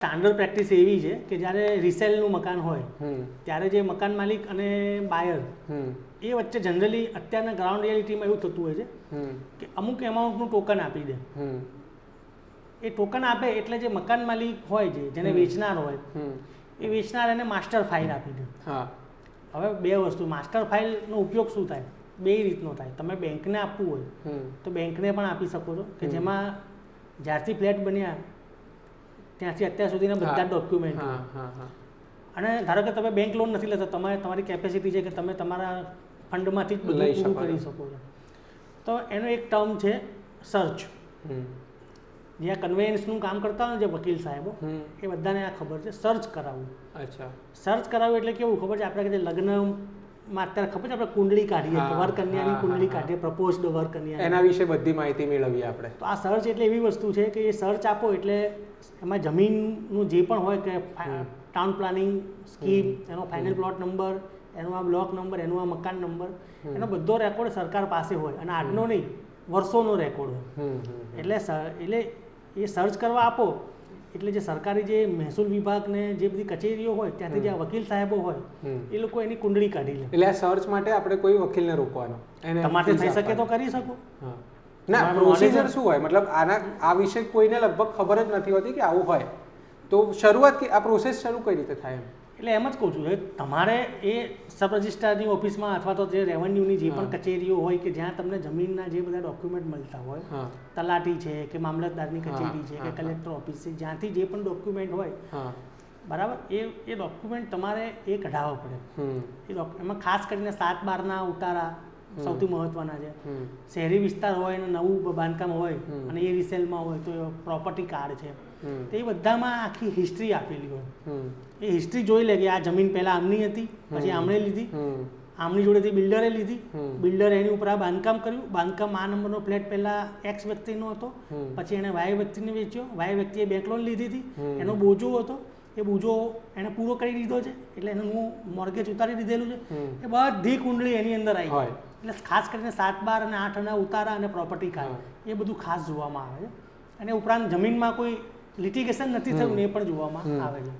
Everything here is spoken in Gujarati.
સ્ટાન્ડર્ડ પ્રેક્ટિસ એવી છે કે જ્યારે રિસેલનું મકાન હોય ત્યારે જે મકાન માલિક અને બાયર એ વચ્ચે જનરલી અત્યારના ગ્રાઉન્ડ રિયાલિટીમાં એવું થતું હોય છે કે અમુક એમાઉન્ટનું ટોકન આપી દે. એ ટોકન આપે એટલે જે મકાન માલિક હોય છે જેને વેચનાર હોય એ વેચનાર એને માસ્ટર ફાઇલ આપી દે. હવે બે વસ્તુ, માસ્ટર ફાઇલનો ઉપયોગ શું થાય? બે રીતનો થાય. તમે બેંકને આપવું હોય તો બેંકને પણ આપી શકો છો કે જેમાં જ્યારથી ફ્લેટ બન્યા ત્યાંથી અત્યાર સુધીના બધા ડોક્યુમેન્ટ, અને ધારો કે તમે બેંક લોન નથી લેતા, તમારી કેપેસિટી છે કે તમે તમારા ફંડમાંથી જ બધું પૂરું કરી શકો છો, તો એનો એક ટર્મ છે સર્ચ. જ્યાં કન્વેયન્સનું કામ કરતા હોય ને જે વકીલ સાહેબો, એ બધાને આ ખબર છે, સર્ચ કરાવવું. સર્ચ કરાવવું એટલે કેવું ખબર છે? આપણે કે લગ્નમાં અત્યારે ખબર છે આપણે કુંડળી કાઢીએ, વર કન્યાની કુંડળી કાઢીએ, પ્રપોઝડ વર કન્યા, એના વિશે બધી માહિતી મેળવીએ આપણે. તો આ સર્ચ એટલે એવી વસ્તુ છે કે એ સર્ચ આપો એટલે એમાં જમીનનું જે પણ હોય કે ટાઉન પ્લાનિંગ સ્કીમ, એનો ફાઇનલ પ્લોટ નંબર, એનો આ બ્લોક નંબર, એનો આ મકાન નંબર, એનો બધો રેકોર્ડ સરકાર પાસે હોય, અને આજનો નહીં વર્ષોનો રેકોર્ડ હોય. એટલે એ સર્ચ કરવા આપો એટલે જે સરકારી જે મહેસૂલ વિભાગને જે બધી કચેરીઓ હોય ત્યાંથી જે વકીલ સાહેબો હોય એ લોકો એની કુંડળી કાઢી લે. એટલે આ સર્ચ માટે આપણે કોઈ વકીલને રોકવાનો, તમારે થઈ શકે તો કરી શકો. ના, પ્રોસિજર શું હોય? મતલબ આ વિશે કોઈને લગભગ ખબર જ નથી હોતી કે આવું હોય, તો શરૂઆત આ પ્રોસેસ શરૂ કઈ રીતે થાય? એટલે એમ જ કહું છું, તમારે એ સબ રજિસ્ટ્રારની ઓફિસમાં અથવા તો જે રેવન્યુની જે પણ કચેરીઓ હોય કે જ્યાં તમને જમીનના જે બધા ડોક્યુમેન્ટ મળતા હોય, તલાટી છે કે મામલતદારની કચેરી છે કે કલેક્ટર ઓફિસ છે, જ્યાંથી જે પણ ડોક્યુમેન્ટ હોય, બરાબર, એ ડોક્યુમેન્ટ તમારે એ કઢાવવા પડે. એમાં ખાસ કરીને 7/12ના ઉતારા સૌથી મહત્વના છે. શહેરી વિસ્તાર હોય અને નવું બાંધકામ હોય અને એ રિસેલમાં હોય તો પ્રોપર્ટી કાર્ડ છે, તો એ બધામાં આખી હિસ્ટ્રી આપેલી હોય. એ હિસ્ટ્રી જોઈ લે કે આ જમીન પહેલાં આમની હતી, પછી આમણે લીધી, આમની જોડેથી બિલ્ડરે લીધી, બિલ્ડરે એની ઉપર આ બાંધકામ કર્યું, બાંધકામ આ નંબરનો ફ્લેટ પહેલાં એક્સ વ્યક્તિનો હતો, પછી એણે વાય વ્યક્તિને વેચ્યો, વાય વ્યક્તિએ બેંક લોન લીધી હતી, એનો બોજો હતો, એ બોજો એણે પૂરો કરી દીધો છે, એટલે એનું મોર્ગેજ ઉતારી દીધેલું છે. એ બધી કુંડળી એની અંદર આવી હોય. એટલે ખાસ કરીને 7/12 અને 8ના ઉતારા અને પ્રોપર્ટી કાર્ડ એ બધું ખાસ જોવામાં આવે છે. અને ઉપરાંત જમીનમાં કોઈ લિટિગેશન નથી થયું ને એ પણ જોવામાં આવે છે.